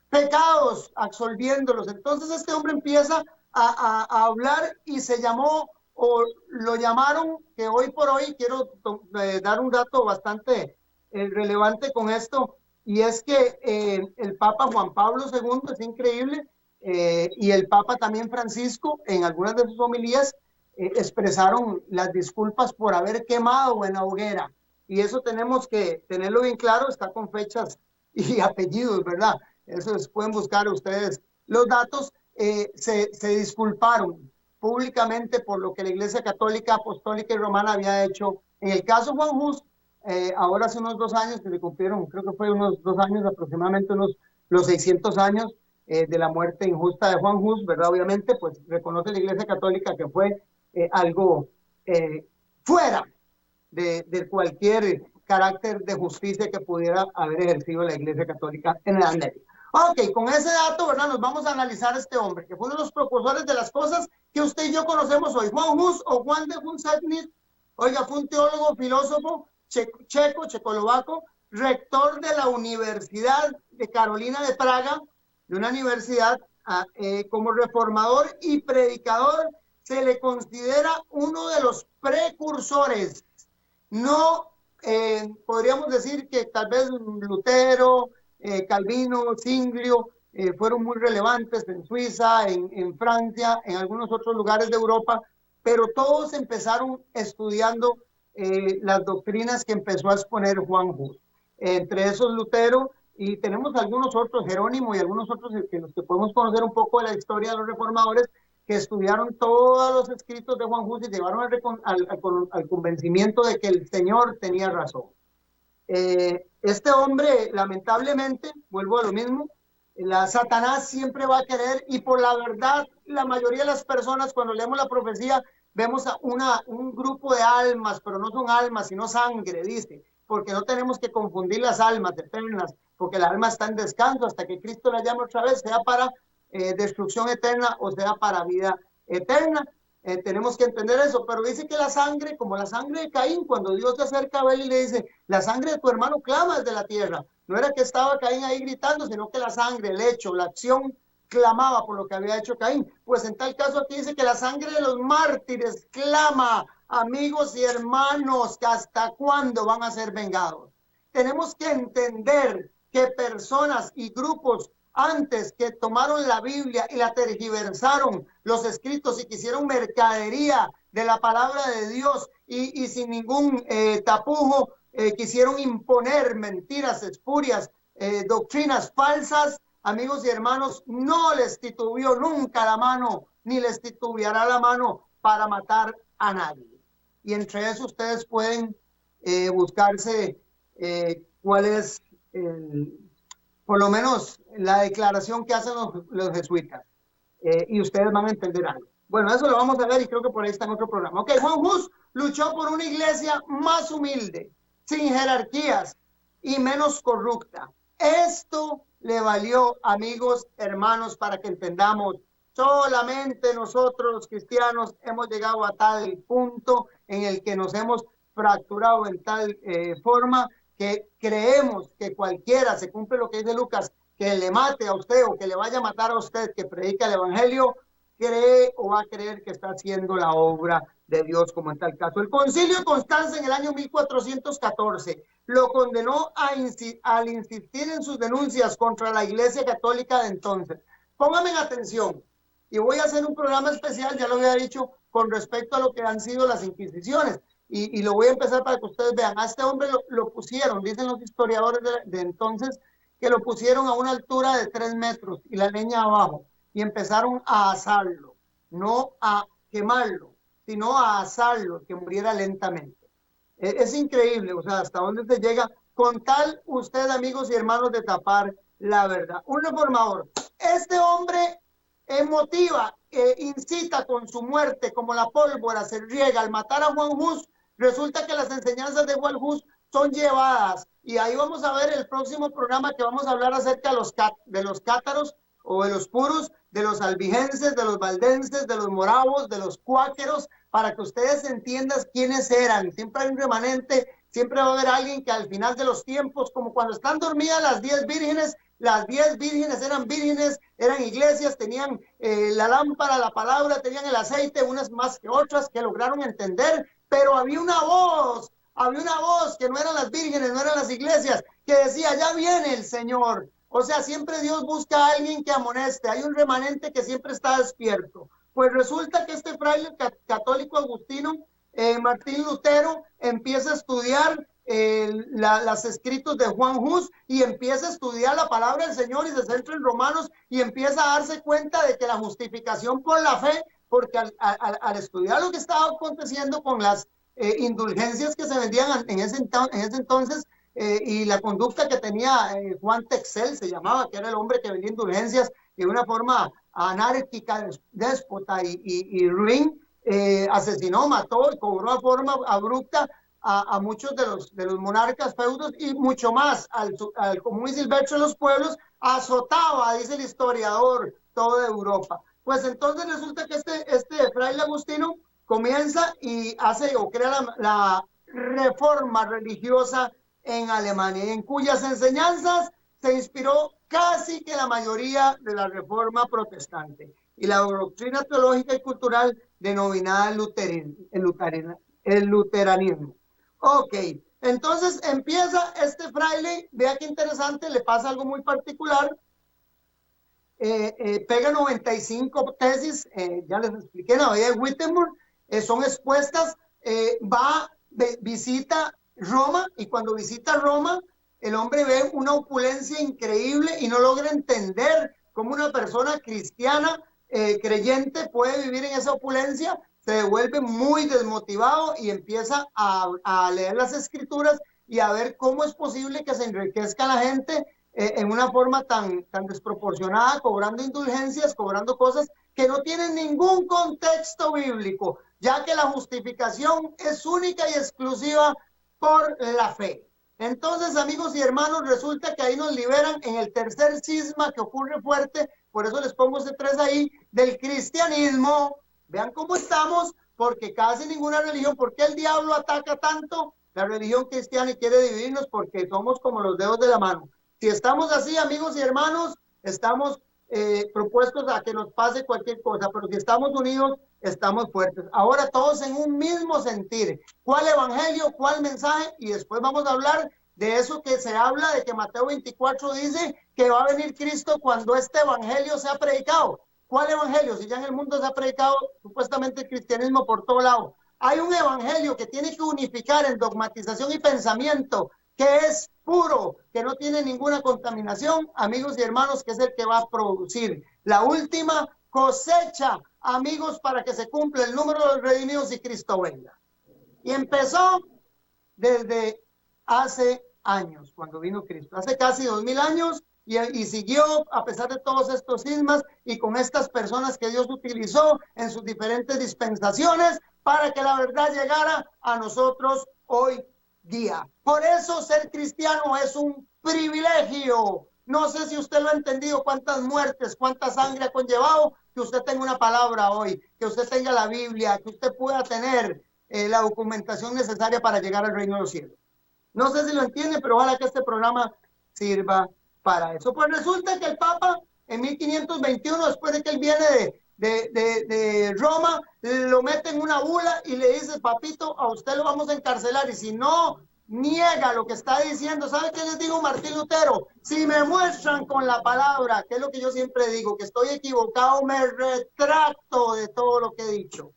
pecados absolviéndolos. Entonces este hombre empieza a hablar y se llamó, o lo llamaron, que hoy por hoy quiero dar un dato bastante relevante con esto, y es que el Papa Juan Pablo II, es increíble, y el Papa también Francisco, en algunas de sus homilías, expresaron las disculpas por haber quemado en la hoguera, y eso tenemos que tenerlo bien claro, está con fechas y apellidos, ¿verdad? Eso pueden buscar ustedes los datos. Se disculparon públicamente por lo que la Iglesia Católica, Apostólica y Romana había hecho. En el caso Juan Hus, ahora hace unos 2 años que se cumplieron, creo que fue unos 2 años, aproximadamente los 600 años de la muerte injusta de Juan Hus, ¿verdad? Obviamente, pues reconoce la Iglesia Católica que fue algo fuera de cualquier carácter de justicia que pudiera haber ejercido la Iglesia Católica en la Edad Media. Ok, con ese dato, ¿verdad? Nos vamos a analizar a este hombre, que fue uno de los precursores de las cosas que usted y yo conocemos hoy. Juan Hus, o Juan de Hunsagnit, oiga, fue un teólogo, filósofo checoslovaco, rector de la Universidad de Carolina de Praga, de una universidad como reformador y predicador. Se le considera uno de los precursores. No podríamos decir que tal vez Lutero, Calvino, Zwinglio fueron muy relevantes en Suiza, en Francia, en algunos otros lugares de Europa, pero todos empezaron estudiando las doctrinas que empezó a exponer Juan Hus. Entre esos Lutero, y tenemos algunos otros, Jerónimo y algunos otros que los que podemos conocer un poco de la historia de los reformadores, que estudiaron todos los escritos de Juan Hus y llegaron al convencimiento de que el Señor tenía razón. Este hombre, lamentablemente, vuelvo a lo mismo, Satanás siempre va a querer, y por la verdad, la mayoría de las personas, cuando leemos la profecía, vemos a un grupo de almas, pero no son almas, sino sangre, dice, porque no tenemos que confundir las almas eternas, porque la alma está en descanso hasta que Cristo la llame otra vez, sea para destrucción eterna o sea para vida eterna. Tenemos que entender eso, pero dice que la sangre, como la sangre de Caín, cuando Dios se acerca a él y le dice, la sangre de tu hermano clama desde la tierra, no era que estaba Caín ahí gritando, sino que la sangre, el hecho, la acción clamaba por lo que había hecho Caín. Pues en tal caso aquí dice que la sangre de los mártires clama, amigos y hermanos, que hasta cuándo van a ser vengados. Tenemos que entender que personas y grupos antes que tomaron la Biblia y la tergiversaron los escritos y quisieron mercadería de la palabra de Dios y sin ningún tapujo quisieron imponer mentiras espurias, doctrinas falsas, amigos y hermanos, no les titubeó nunca la mano, ni les titubeará la mano para matar a nadie. Y entre eso ustedes pueden buscarse cuál es por lo menos la declaración que hacen los jesuitas, y ustedes van a entender algo. Bueno, eso lo vamos a ver y creo que por ahí está en otro programa. Ok, Juan Hus luchó por una iglesia más humilde, sin jerarquías y menos corrupta. Esto le valió, amigos, hermanos, para que entendamos, solamente nosotros los cristianos hemos llegado a tal punto en el que nos hemos fracturado en tal forma que creemos que cualquiera, se cumple lo que dice Lucas, que le mate a usted o que le vaya a matar a usted, que predica el evangelio, cree o va a creer que está haciendo la obra de Dios, como en tal caso. El Concilio de Constanza en el año 1414 lo condenó al insistir en sus denuncias contra la Iglesia Católica de entonces. Pónganme en atención, y voy a hacer un programa especial, ya lo había dicho, con respecto a lo que han sido las inquisiciones. Y lo voy a empezar para que ustedes vean. A este hombre lo pusieron, dicen los historiadores de entonces, que lo pusieron a una altura de 3 metros y la leña abajo, y empezaron a asarlo, no a quemarlo, sino a asarlo, que muriera lentamente. Es increíble, o sea, hasta dónde se llega con tal usted, amigos y hermanos, de tapar la verdad. Un reformador. Este hombre motiva, incita con su muerte, como la pólvora se riega al matar a Juan Hus. Resulta que las enseñanzas de Juan Hus son llevadas, y ahí vamos a ver el próximo programa que vamos a hablar acerca de los cátaros o de los puros, de los albigenses, de los valdenses, de los moravos, de los cuáqueros, para que ustedes entiendan quiénes eran. Siempre hay un remanente, siempre va a haber alguien que al final de los tiempos, como cuando están dormidas las 10 vírgenes eran vírgenes, eran iglesias, tenían la lámpara, la palabra, tenían el aceite, unas más que otras que lograron entender, pero había una voz que no eran las vírgenes, no eran las iglesias, que decía, ya viene el Señor. O sea, siempre Dios busca a alguien que amoneste, hay un remanente que siempre está despierto. Pues resulta que este fraile católico agustino, Martín Lutero, empieza a estudiar los escritos de Juan Hus y empieza a estudiar la palabra del Señor y se centra en Romanos y empieza a darse cuenta de que la justificación por la fe, porque al estudiar lo que estaba aconteciendo con las indulgencias que se vendían en ese entonces, y la conducta que tenía Juan Texel, se llamaba, que era el hombre que vendía indulgencias de una forma anárquica, déspota y ruin, asesinó, mató y cobró de forma abrupta a muchos de los monarcas feudos y mucho más al común y silvestre de los pueblos, azotaba, dice el historiador, toda Europa. Pues entonces resulta que este fraile agustino comienza y hace o crea la reforma religiosa en Alemania, en cuyas enseñanzas se inspiró casi que la mayoría de la reforma protestante y la doctrina teológica y cultural denominada el luteranismo. Ok, entonces empieza este fraile, vea qué interesante, le pasa algo muy particular, pega 95 tesis, ya les expliqué en la Abadía de Wittenberg, son expuestas, visita Roma, y cuando visita Roma, el hombre ve una opulencia increíble y no logra entender cómo una persona cristiana creyente puede vivir en esa opulencia, se vuelve muy desmotivado y empieza a leer las escrituras y a ver cómo es posible que se enriquezca la gente en una forma tan desproporcionada, cobrando indulgencias, cobrando cosas que no tienen ningún contexto bíblico, ya que la justificación es única y exclusiva por la fe. Entonces, amigos y hermanos, resulta que ahí nos liberan en el tercer cisma que ocurre fuerte, por eso les pongo ese 3 ahí, del cristianismo. Vean cómo estamos, porque casi ninguna religión, ¿por qué el diablo ataca tanto la religión cristiana y quiere dividirnos? Porque somos como los dedos de la mano. Si estamos así, amigos y hermanos, estamos propuestos a que nos pase cualquier cosa, pero si estamos unidos, estamos fuertes. Ahora todos en un mismo sentir. ¿Cuál evangelio? ¿Cuál mensaje? Y después vamos a hablar de eso que se habla, de que Mateo 24 dice que va a venir Cristo cuando este evangelio sea predicado. ¿Cuál evangelio? Si ya en el mundo se ha predicado supuestamente el cristianismo por todo lado. Hay un evangelio que tiene que unificar en dogmatización y pensamiento, que es puro, que no tiene ninguna contaminación, amigos y hermanos, que es el que va a producir la última cosecha, amigos, para que se cumpla el número de los redimidos y Cristo venga. Y empezó desde hace años, cuando vino Cristo, hace casi 2000 años, y siguió a pesar de todos estos sismas y con estas personas que Dios utilizó en sus diferentes dispensaciones para que la verdad llegara a nosotros hoy día. Por eso ser cristiano es un privilegio. No sé si usted lo ha entendido, cuántas muertes, cuánta sangre ha conllevado que usted tenga una palabra hoy, que usted tenga la Biblia, que usted pueda tener la documentación necesaria para llegar al reino de los cielos. No sé si lo entiende, pero ojalá que este programa sirva para eso. Pues resulta que el Papa en 1521, después de que él viene de Roma, lo mete en una bula y le dice: papito, a usted lo vamos a encarcelar, y si no niega lo que está diciendo, ¿sabe qué les digo, Martín Lutero? Si me muestran con la palabra, que es lo que yo siempre digo, que estoy equivocado, me retracto de todo lo que he dicho.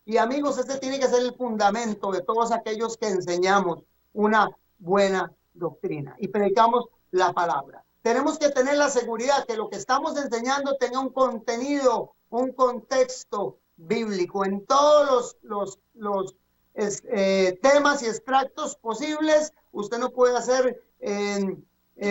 Y amigos, este tiene que ser el fundamento de todos aquellos que enseñamos una buena doctrina y predicamos la palabra. Tenemos que tener la seguridad que lo que estamos enseñando tenga un contenido, un contexto bíblico en todos los temas y extractos posibles. Usted no puede hacer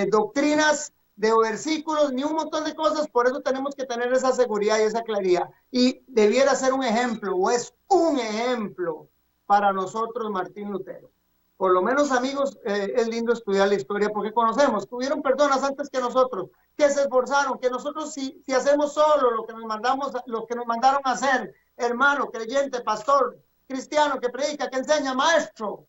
doctrinas de versículos ni un montón de cosas. Por eso tenemos que tener esa seguridad y esa claridad, y debiera ser un ejemplo, o es un ejemplo para nosotros, Martín Lutero. Por lo menos, amigos, es lindo estudiar la historia, porque conocemos que hubieron personas antes que nosotros que se esforzaron, que nosotros si hacemos solo lo que nos mandaron a hacer, hermano, creyente, pastor, cristiano, que predica, que enseña, maestro,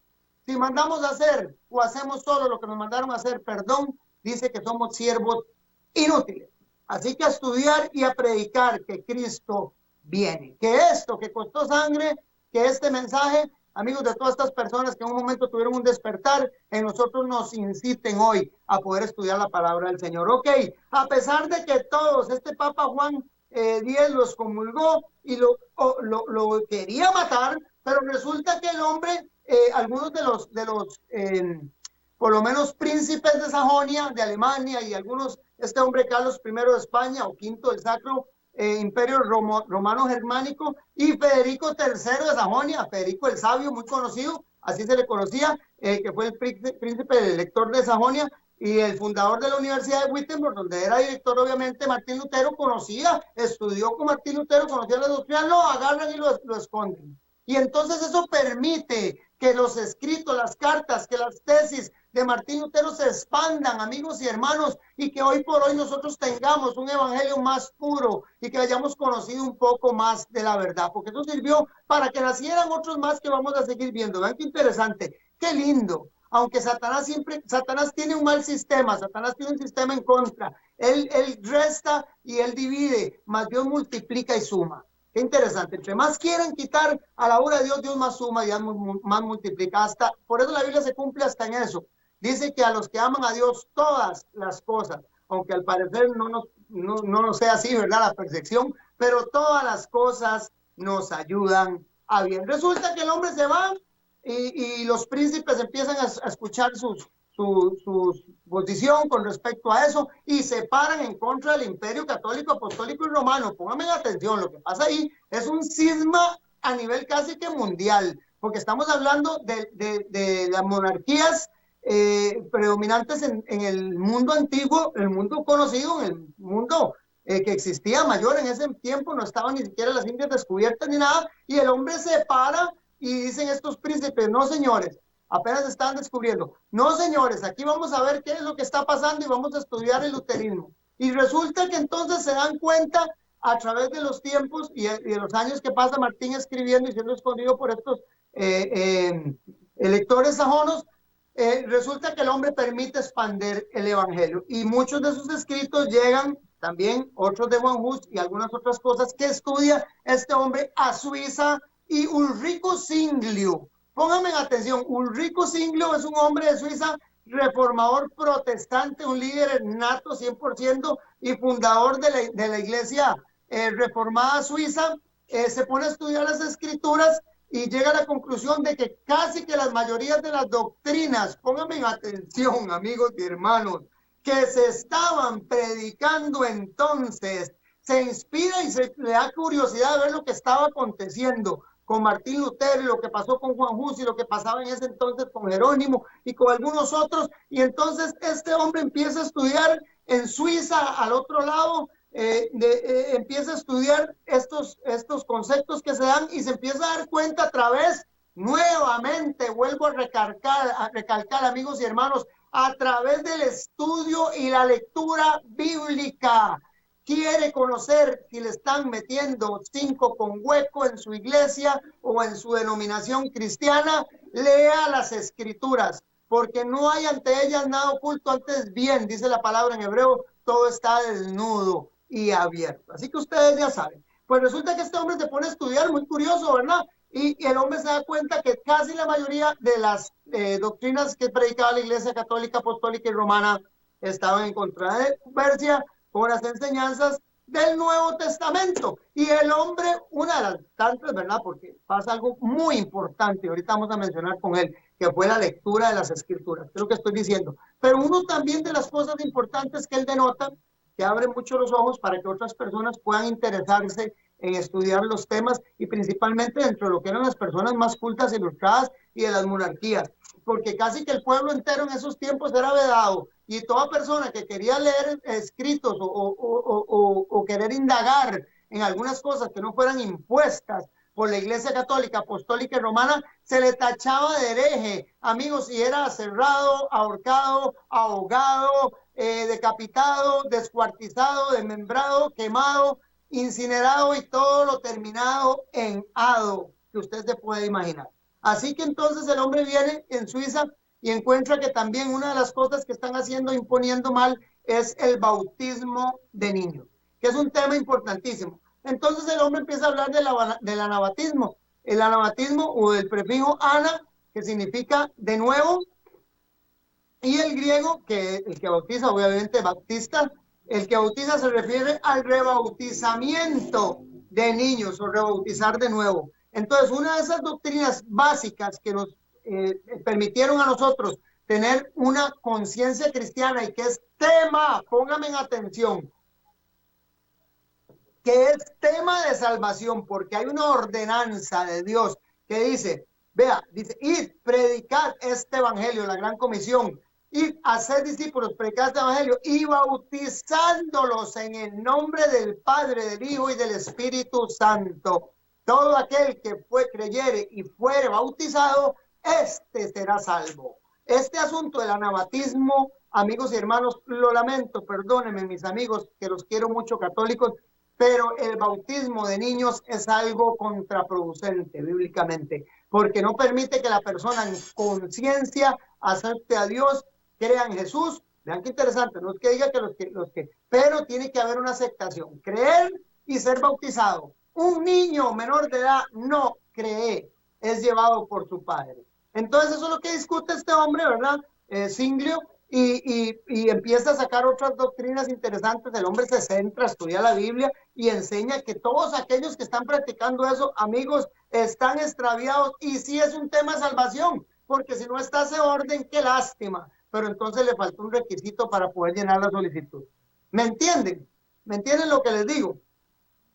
si mandamos a hacer o hacemos solo lo que nos mandaron a hacer, perdón, dice que somos siervos inútiles. Así que a estudiar y a predicar que Cristo viene, que esto que costó sangre, que este mensaje, amigos, de todas estas personas que en un momento tuvieron un despertar, en nosotros nos inciten hoy a poder estudiar la palabra del Señor. Ok, a pesar de que todos, este Papa Juan X los comulgó y lo quería matar, pero resulta que el hombre, algunos de los por lo menos príncipes de Sajonia, de Alemania, y algunos, este hombre Carlos I de España, o V del Sacro Imperio Romano Germánico, y Federico III de Sajonia, Federico el Sabio, muy conocido, así se le conocía, que fue el príncipe elector de Sajonia, y el fundador de la Universidad de Wittenberg, donde era director, obviamente, Martín Lutero, estudió con Martín Lutero, conocía la doctrina, lo agarran y lo esconden. Y entonces eso permite que los escritos, las cartas, que las tesis de Martín Lutero se expandan, amigos y hermanos, y que hoy por hoy nosotros tengamos un evangelio más puro y que hayamos conocido un poco más de la verdad, porque eso sirvió para que nacieran otros más que vamos a seguir viendo. Vean qué interesante, qué lindo. Aunque Satanás tiene un mal sistema, Satanás tiene un sistema en contra. Él resta y él divide, mas Dios multiplica y suma. Qué interesante. Entre más quieren quitar a la obra de Dios, Dios más suma y más multiplica. Por eso la Biblia se cumple hasta en eso. Dice que a los que aman a Dios todas las cosas, aunque al parecer no nos sea así, ¿verdad? La percepción, pero todas las cosas nos ayudan a bien. Resulta que el hombre se va y los príncipes empiezan a escuchar sus su posición con respecto a eso y se paran en contra del Imperio Católico, Apostólico y Romano. Pónganme atención, lo que pasa ahí es un cisma a nivel casi que mundial, porque estamos hablando de las monarquías predominantes en el mundo antiguo, el mundo conocido, en el mundo que existía mayor en ese tiempo, no estaban ni siquiera las Indias descubiertas ni nada, y el hombre se para y dicen estos príncipes, no señores, apenas estaban descubriendo, no señores, aquí vamos a ver qué es lo que está pasando y vamos a estudiar el luterismo. Y resulta que entonces se dan cuenta a través de los tiempos y de los años que pasa Martín escribiendo y siendo escondido por estos lectores sajonos, resulta que el hombre permite expandir el evangelio y muchos de sus escritos llegan también, otros de Juan Hus y algunas otras cosas que estudia este hombre a Suiza. Y Ulrico Zwinglio, pónganme atención, Ulrico Zwinglio es un hombre de Suiza reformador protestante, un líder nato 100% y fundador de la iglesia reformada suiza. Se pone a estudiar las escrituras y llega a la conclusión de que casi que las mayorías de las doctrinas, pónganme atención amigos y hermanos, que se estaban predicando entonces, se inspira y le da curiosidad de ver lo que estaba aconteciendo con Martín Lutero y lo que pasó con Juan Hus y lo que pasaba en ese entonces con Jerónimo y con algunos otros. Y entonces este hombre empieza a estudiar en Suiza, al otro lado, empieza a estudiar estos conceptos que se dan y se empieza a dar cuenta a través, nuevamente, vuelvo a recalcar amigos y hermanos, a través del estudio y la lectura bíblica. Quiere conocer si le están metiendo 5 con hueco en su iglesia o en su denominación cristiana, lea las escrituras, porque no hay ante ellas nada oculto, antes bien, dice la palabra en hebreo, todo está desnudo y abierto. Así que ustedes ya saben. Pues resulta que este hombre se pone a estudiar, muy curioso, ¿verdad? Y el hombre se da cuenta que casi la mayoría de las doctrinas que predicaba la Iglesia Católica, Apostólica y Romana estaban en controversia con las enseñanzas del Nuevo Testamento. Y el hombre, una de las tantas, ¿verdad? Porque pasa algo muy importante, ahorita vamos a mencionar con él, que fue la lectura de las escrituras, es lo que estoy diciendo. Pero uno también de las cosas importantes que él denota, que abre mucho los ojos para que otras personas puedan interesarse en estudiar los temas y principalmente dentro de lo que eran las personas más cultas, ilustradas y de las monarquías, porque casi que el pueblo entero en esos tiempos era vedado y toda persona que quería leer escritos o querer indagar en algunas cosas que no fueran impuestas por la Iglesia Católica, Apostólica y Romana, se le tachaba de hereje, amigos, y era cerrado, ahorcado, ahogado, decapitado, descuartizado, desmembrado, quemado, incinerado y todo lo terminado en ado, que usted se puede imaginar. Así que entonces el hombre viene en Suiza y encuentra que también una de las cosas que están haciendo, imponiendo mal, es el bautismo de niños, que es un tema importantísimo. Entonces el hombre empieza a hablar del anabatismo. El anabatismo o el prefijo ana, que significa de nuevo, y el griego, que el que bautiza, obviamente bautista, el que bautiza se refiere al rebautizamiento de niños o rebautizar de nuevo. Entonces, una de esas doctrinas básicas que nos permitieron a nosotros tener una conciencia cristiana y que es tema, pónganme en atención, que es tema de salvación, porque hay una ordenanza de Dios que dice, vea, dice, id, predicar este evangelio, la gran comisión, id, hacer discípulos, predicar este evangelio y bautizándolos en el nombre del Padre, del Hijo y del Espíritu Santo. Todo aquel que creyere y fuere bautizado, este será salvo. Este asunto del anabatismo, amigos y hermanos, lo lamento, perdónenme mis amigos, que los quiero mucho católicos, pero el bautismo de niños es algo contraproducente bíblicamente, porque no permite que la persona en conciencia acepte a Dios, crea en Jesús. Vean qué interesante, no es que diga que los que, pero tiene que haber una aceptación, creer y ser bautizado. Un niño menor de edad no cree, es llevado por su padre. Entonces eso es lo que discute este hombre, ¿verdad? Zwinglio, y empieza a sacar otras doctrinas interesantes. El hombre se centra, estudia la Biblia y enseña que todos aquellos que están practicando eso, amigos, están extraviados y sí es un tema de salvación, porque si no está ese orden, qué lástima. pero entonces le faltó un requisito para poder llenar la solicitud. ¿Me entienden? ¿Me entienden lo que les digo?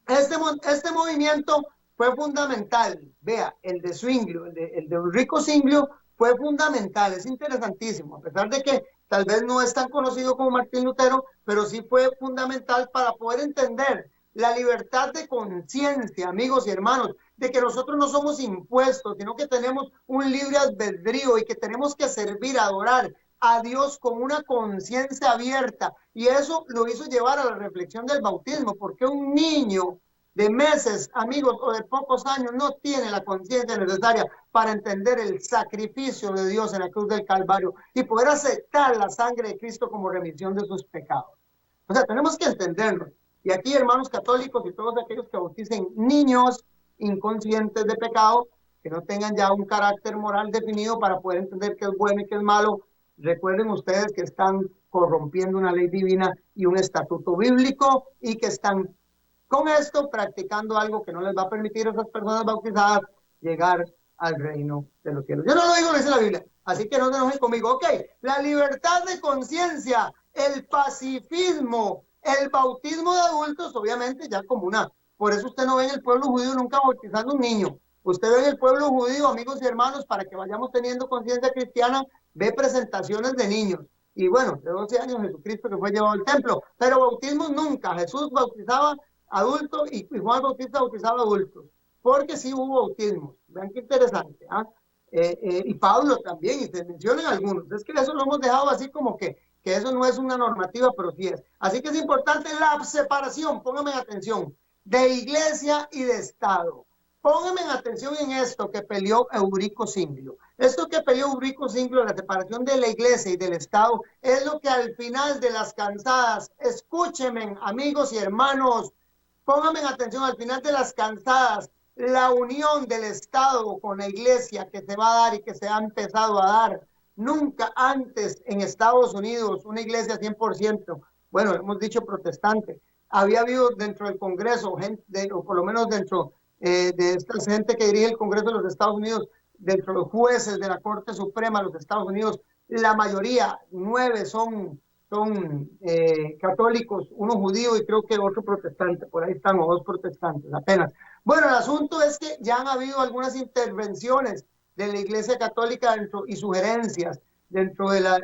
Este movimiento fue fundamental. Vea, el de Zwinglio, el de Ulrico Zwinglio fue fundamental, es interesantísimo, a pesar de que tal vez no es tan conocido como Martín Lutero, pero sí fue fundamental para poder entender la libertad de conciencia, amigos y hermanos, de que nosotros no somos impuestos, sino que tenemos un libre albedrío y que tenemos que servir, adorar a Dios con una conciencia abierta. Y eso lo hizo llevar a la reflexión del bautismo, porque un niño de meses, amigos, o de pocos años no tiene la conciencia necesaria para entender el sacrificio de Dios en la cruz del Calvario y poder aceptar la sangre de Cristo como remisión de sus pecados. O sea, tenemos que entenderlo. Y aquí, hermanos católicos y todos aquellos que bauticen niños inconscientes de pecado, que no tengan ya un carácter moral definido para poder entender qué es bueno y qué es malo, recuerden ustedes que están corrompiendo una ley divina y un estatuto bíblico y que están con esto practicando algo que no les va a permitir a esas personas bautizadas llegar al reino de los cielos. Yo no lo digo, lo dice la Biblia, así que no se enojen conmigo. Ok, la libertad de conciencia, el pacifismo, el bautismo de adultos, obviamente ya como una. Por eso usted no ve en el pueblo judío nunca bautizando un niño. Usted ve en el pueblo judío, amigos y hermanos, para que vayamos teniendo conciencia cristiana, ve presentaciones de niños. Y bueno, de 12 años Jesucristo que fue llevado al templo, pero bautismos nunca. Jesús bautizaba adultos y Juan Bautista bautizaba adultos, porque sí hubo bautismos. Vean qué interesante. Y Pablo también, y se mencionan algunos. Es que eso lo hemos dejado así como que eso no es una normativa, pero sí es. Así que es importante la separación, pónganme atención, de iglesia y de Estado. Pónganme atención en esto que peleó Eurico Singlio. Esto que peleó Eurico Singlio, la separación de la iglesia y del Estado, es lo que al final de las cansadas, escúchenme, amigos y hermanos, pónganme atención, al final de las cansadas, la unión del Estado con la iglesia que se va a dar y que se ha empezado a dar. Nunca antes en Estados Unidos una iglesia 100%, bueno, hemos dicho protestante, había habido dentro del Congreso, gente, o por lo menos dentro de esta gente que dirige el Congreso de los Estados Unidos, dentro de los jueces de la Corte Suprema de los Estados Unidos, la mayoría, 9 son católicos, uno judío y creo que otro protestante, por ahí están, o 2 protestantes apenas. Bueno, el asunto es que ya han habido algunas intervenciones de la Iglesia Católica dentro, y sugerencias dentro de la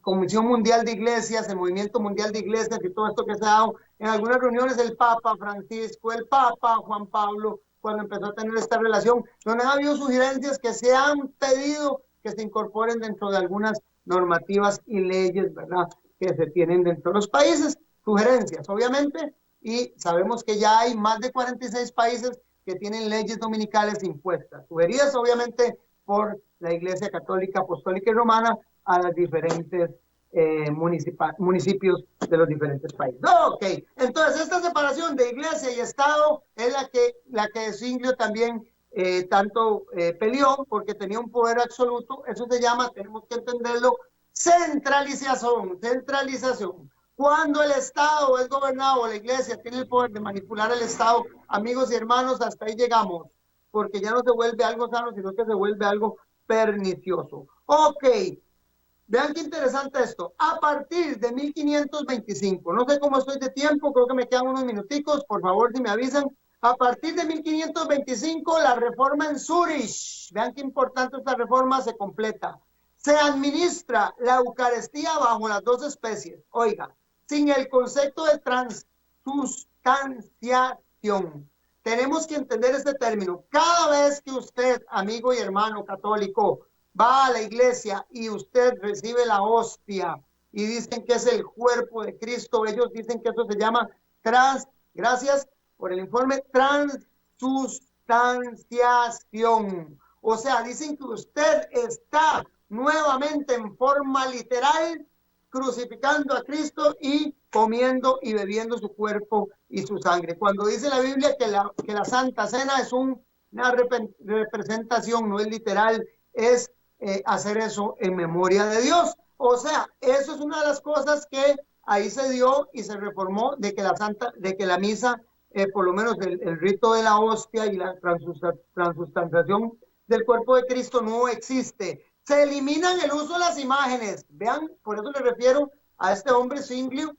Comisión Mundial de Iglesias, el Movimiento Mundial de Iglesias y todo esto que se ha dado en algunas reuniones del Papa Francisco, el Papa Juan Pablo, cuando empezó a tener esta relación, donde ha habido sugerencias que se han pedido que se incorporen dentro de algunas normativas y leyes, ¿verdad?, que se tienen dentro de los países, sugerencias, obviamente, y sabemos que ya hay más de 46 países que tienen leyes dominicales impuestas, sugeridas obviamente por la Iglesia Católica Apostólica y Romana a los diferentes municipios de los diferentes países. Ok, entonces esta separación de Iglesia y Estado es la que Zwinglio también tanto peleó, porque tenía un poder absoluto. Eso se llama, tenemos que entenderlo, centralización. Cuando el Estado es gobernado o la Iglesia tiene el poder de manipular el Estado, amigos y hermanos, hasta ahí llegamos, porque ya no se vuelve algo sano, sino que se vuelve algo pernicioso. Ok, vean qué interesante esto. A partir de 1525, no sé cómo estoy de tiempo, creo que me quedan unos minuticos, por favor si me avisan. A partir de 1525, la reforma en Zurich, vean qué importante esta reforma, se completa. Se administra la Eucaristía bajo las 2 especies, oiga, sin el concepto de transustanciación. Tenemos que entender este término. Cada vez que usted, amigo y hermano católico, va a la iglesia y usted recibe la hostia y dicen que es el cuerpo de Cristo, ellos dicen que eso se llama gracias por el informe, transustanciación. O sea, dicen que usted está nuevamente en forma literal crucificando a Cristo y comiendo y bebiendo su cuerpo y su sangre. Cuando dice la Biblia que la Santa Cena es una representación, no es literal, es hacer eso en memoria de Dios. O sea, eso es una de las cosas que ahí se dio y se reformó, de que la misa, por lo menos el rito de la hostia y la transustanciación del cuerpo de Cristo no existe. Se eliminan el uso de las imágenes. Vean, por eso le refiero a este hombre Zwingli,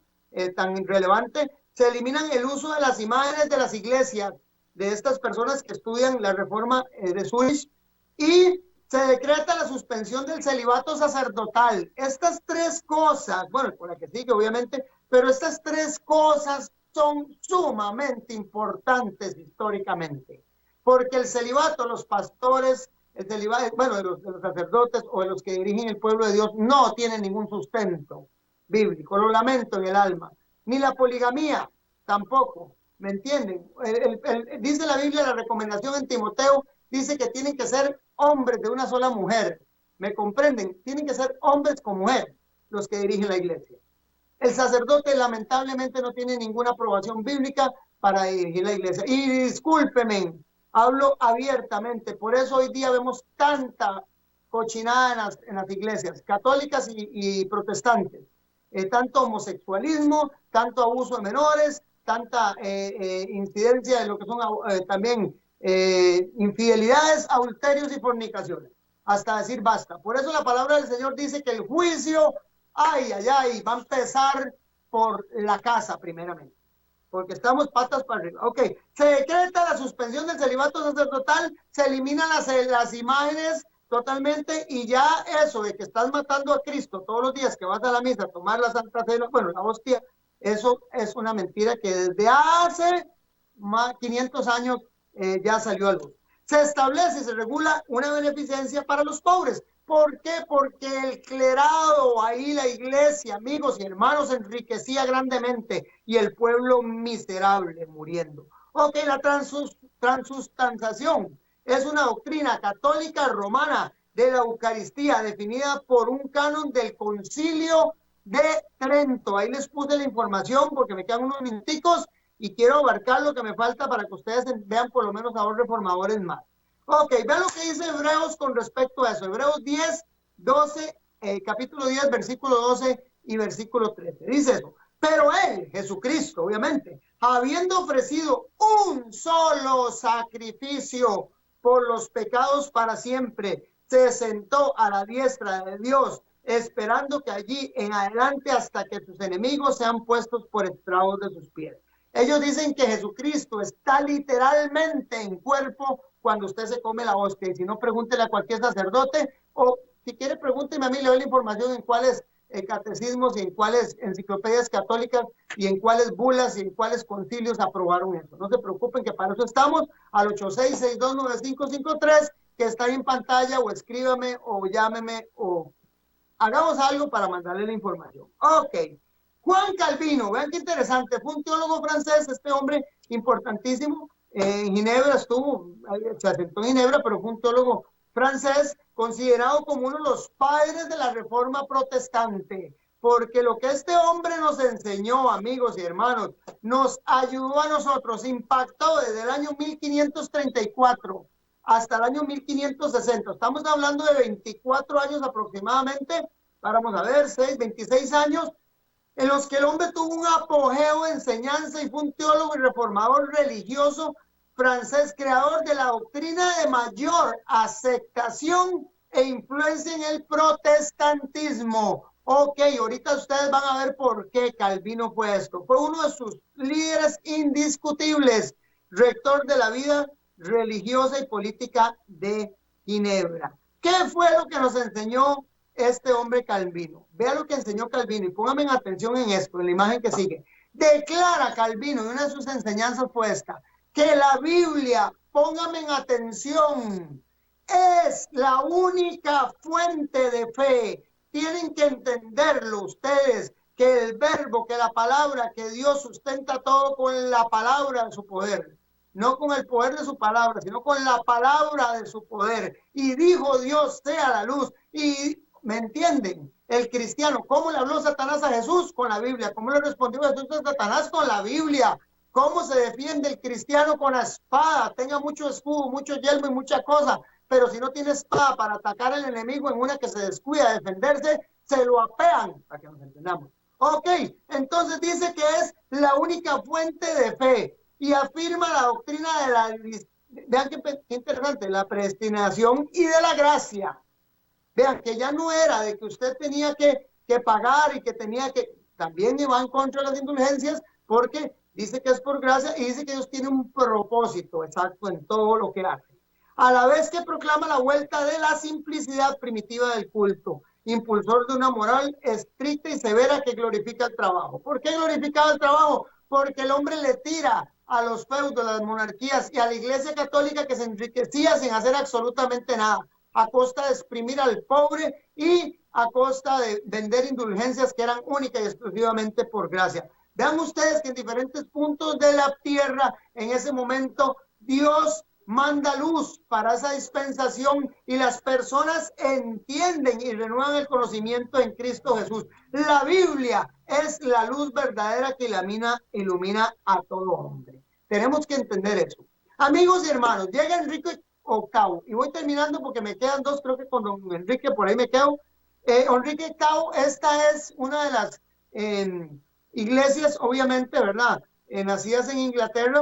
tan relevante. Se eliminan el uso de las imágenes de las iglesias, de estas personas que estudian la reforma de Zurich, y se decreta la suspensión del celibato sacerdotal. Estas tres cosas, bueno, por la que sigue obviamente, pero estas tres cosas son sumamente importantes históricamente, porque el celibato, los pastores, el celibato, bueno, de los sacerdotes o de los que dirigen el pueblo de Dios, no tiene ningún sustento bíblico, lo lamento en el alma, ni la poligamía tampoco, ¿me entienden? Dice la Biblia, la recomendación en Timoteo, dice que tienen que ser hombres de una sola mujer, ¿me comprenden? Tienen que ser hombres con mujer los que dirigen la iglesia. El sacerdote lamentablemente no tiene ninguna aprobación bíblica para dirigir la iglesia. Y discúlpeme, hablo abiertamente, por eso hoy día vemos tanta cochinada en las iglesias católicas y protestantes. Tanto homosexualismo, tanto abuso de menores, tanta incidencia de lo que son también infidelidades, adulterios y fornicaciones, hasta decir basta. Por eso la palabra del Señor dice que el juicio, ay, ay, ay, va a empezar por la casa primeramente, porque estamos patas para arriba. Ok, se decreta la suspensión del celibato sacerdotal, se eliminan las imágenes totalmente, y ya eso de que estás matando a Cristo todos los días que vas a la misa a tomar la Santa Cena, bueno, la hostia, eso es una mentira que desde hace más 500 años ya salió a luz. Se establece y se regula una beneficencia para los pobres. ¿Por qué? Porque el clerado, ahí la iglesia, amigos y hermanos, se enriquecía grandemente y el pueblo miserable muriendo. Ok, la transustanciación es una doctrina católica romana de la Eucaristía definida por un canon del Concilio de Trento. Ahí les puse la información porque me quedan unos minuticos y quiero abarcar lo que me falta para que ustedes vean por lo menos a dos reformadores más. Ok, vean lo que dice Hebreos con respecto a eso. Hebreos 10, 12, capítulo 10, versículo 12 y versículo 13. Dice eso. Pero él, Jesucristo, obviamente, habiendo ofrecido un solo sacrificio por los pecados para siempre, se sentó a la diestra de Dios, esperando que allí en adelante hasta que sus enemigos sean puestos por estragos de sus pies. Ellos dicen que Jesucristo está literalmente en cuerpo cuando usted se come la hostia. Y si no, pregúntele a cualquier sacerdote, o si quiere, pregúnteme a mí, le doy la información en cuáles catecismos y en cuáles enciclopedias católicas y en cuáles bulas y en cuáles concilios aprobaron eso. No se preocupen, que para eso estamos, al 86629553, que está ahí en pantalla, o escríbame o llámeme o hagamos algo para mandarle la información. Ok. Juan Calvino, vean qué interesante, fue un teólogo francés, este hombre importantísimo, en Ginebra estuvo, se asentó en Ginebra, pero fue un teólogo francés, considerado como uno de los padres de la reforma protestante, porque lo que este hombre nos enseñó, amigos y hermanos, nos ayudó a nosotros, impactó desde el año 1534 hasta el año 1560, estamos hablando de 24 años aproximadamente, vamos a ver, 26 años, en los que el hombre tuvo un apogeo de enseñanza y fue un teólogo y reformador religioso francés, creador de la doctrina de mayor aceptación e influencia en el protestantismo. Ok, ahorita ustedes van a ver por qué Calvino fue esto. Fue uno de sus líderes indiscutibles, rector de la vida religiosa y política de Ginebra. ¿Qué fue lo que nos enseñó este hombre Calvino? Vea lo que enseñó Calvino y pónganme atención en esto, en la imagen que sigue. Declara Calvino, y una de sus enseñanzas fue esta, que la Biblia, pónganme en atención, es la única fuente de fe. Tienen que entenderlo ustedes, que el verbo, que la palabra, que Dios sustenta todo con la palabra de su poder. No con el poder de su palabra, sino con la palabra de su poder. Y dijo Dios, sea la luz. Y ¿me entienden? El cristiano, ¿cómo le habló Satanás a Jesús? Con la Biblia. ¿Cómo le respondió Jesús a Satanás? Con la Biblia. ¿Cómo se defiende el cristiano? Con la espada? Tenga mucho escudo, mucho yelmo y mucha cosa, pero si no tiene espada para atacar al enemigo en una que se descuida de defenderse, se lo apean, para que nos entendamos. Ok, entonces dice que es la única fuente de fe y afirma la doctrina de la, vean qué interesante, la predestinación y de la gracia. Vean que ya no era de que usted tenía que pagar y que tenía que, también va en contra de las indulgencias, porque dice que es por gracia y dice que Dios tiene un propósito exacto en todo lo que hace. A la vez que proclama la vuelta de la simplicidad primitiva del culto, impulsor de una moral estricta y severa que glorifica el trabajo. ¿Por qué glorificaba el trabajo? Porque el hombre le tira a los feudos, a las monarquías y a la Iglesia Católica, que se enriquecía sin hacer absolutamente nada, a costa de exprimir al pobre y a costa de vender indulgencias que eran únicas y exclusivamente por gracia. Vean ustedes que en diferentes puntos de la tierra, en ese momento, Dios manda luz para esa dispensación y las personas entienden y renuevan el conocimiento en Cristo Jesús. La Biblia es la luz verdadera que ilumina a todo hombre. Tenemos que entender eso. Amigos y hermanos, llega Enrique VIII, y voy terminando porque me quedan dos, creo que con don Enrique por ahí me quedo. Enrique VIII, esta es una de las iglesias, obviamente, ¿verdad? Nacidas en Inglaterra.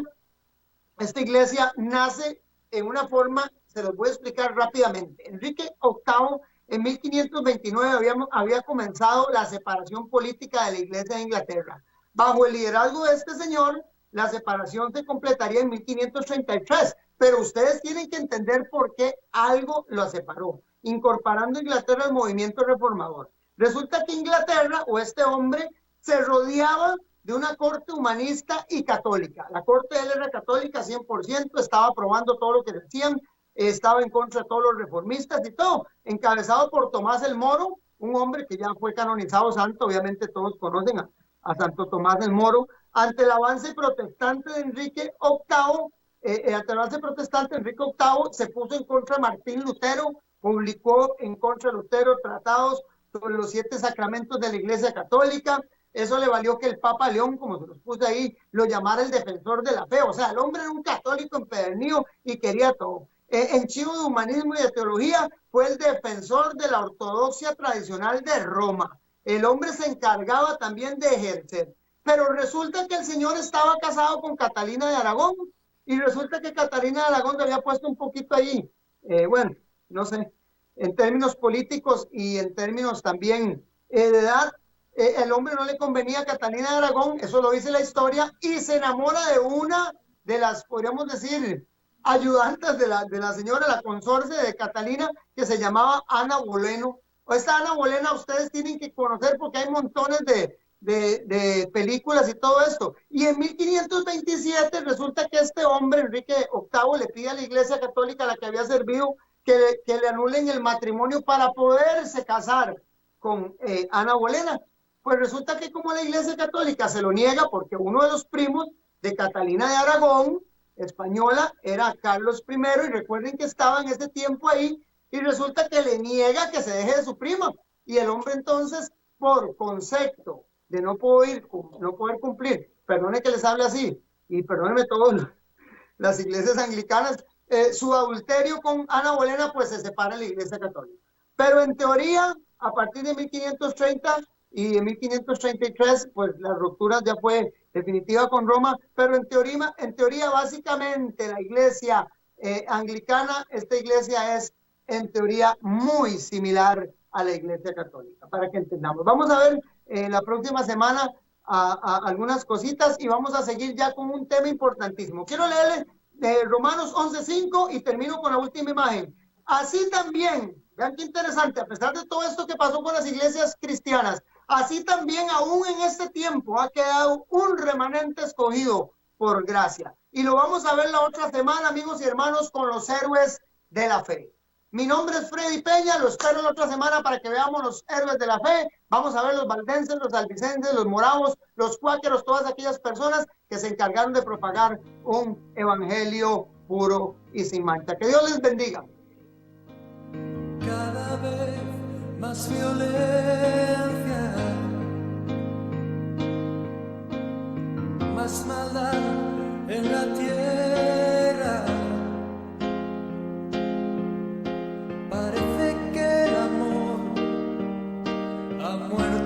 Esta iglesia nace en una forma, se los voy a explicar rápidamente. Enrique VIII en 1529 había comenzado la separación política de la iglesia de Inglaterra. Bajo el liderazgo de este señor, la separación se completaría en 1533, pero ustedes tienen que entender por qué algo lo separó, incorporando Inglaterra al movimiento reformador. Resulta que Inglaterra, o este hombre, se rodeaba de una corte humanista y católica. La corte de él era católica 100%, estaba aprobando todo lo que decían, estaba en contra de todos los reformistas y todo, encabezado por Tomás el Moro, un hombre que ya fue canonizado santo, obviamente todos conocen a Santo Tomás el Moro. Ante el avance protestante de Enrique VIII, ante el avance protestante, Enrique VIII se puso en contra de Martín Lutero, publicó en contra de Lutero tratados sobre los 7 sacramentos de la Iglesia Católica. Eso le valió que el Papa León, como se los puse ahí, lo llamara el defensor de la fe. O sea, el hombre era un católico empedernido y quería todo. En chivo de humanismo y de teología, fue el defensor de la ortodoxia tradicional de Roma. El hombre se encargaba también de ejercer. Pero resulta que el señor estaba casado con Catalina de Aragón, y resulta que Catalina de Aragón le había puesto un poquito ahí, bueno, no sé, en términos políticos y en términos también de edad. El hombre no le convenía a Catalina de Aragón, eso lo dice la historia, y se enamora de una de las, podríamos decir, ayudantes de la señora, la consorte de Catalina, que se llamaba Ana Bolena. Esta Ana Bolena ustedes tienen que conocer porque hay montones de películas y todo esto. Y en 1527 resulta que este hombre, Enrique VIII, le pide a la Iglesia Católica a la que había servido que le anulen el matrimonio para poderse casar con Ana Bolena. Pues resulta que como la Iglesia Católica se lo niega, porque uno de los primos de Catalina de Aragón, española, era Carlos I, y recuerden que estaba en ese tiempo ahí, y resulta que le niega que se deje de su prima, y el hombre entonces, por concepto de no poder cumplir, perdone que les hable así, y perdónenme todas las iglesias anglicanas, su adulterio con Ana Bolena, pues se separa de la Iglesia Católica. Pero en teoría, a partir de 1530 y en 1533, pues la ruptura ya fue definitiva con Roma, pero en teoría básicamente la iglesia anglicana, esta iglesia es en teoría muy similar a la iglesia católica, para que entendamos. Vamos a ver la próxima semana algunas cositas y vamos a seguir ya con un tema importantísimo. Quiero leerles Romanos 11:5 y termino con la última imagen. Así también, vean qué interesante, a pesar de todo esto que pasó con las iglesias cristianas, así también aún en este tiempo ha quedado un remanente escogido por gracia. Y lo vamos a ver la otra semana, amigos y hermanos, con los héroes de la fe. Mi nombre es Freddy Peña, lo espero la otra semana para que veamos los héroes de la fe. Vamos a ver los valdenses, los albicenses, los moravos, los cuáqueros, todas aquellas personas que se encargaron de propagar un evangelio puro y sin mancha. Que Dios les bendiga. Cada vez más violencia, más maldad en la tierra. Parece que el amor ha muerto.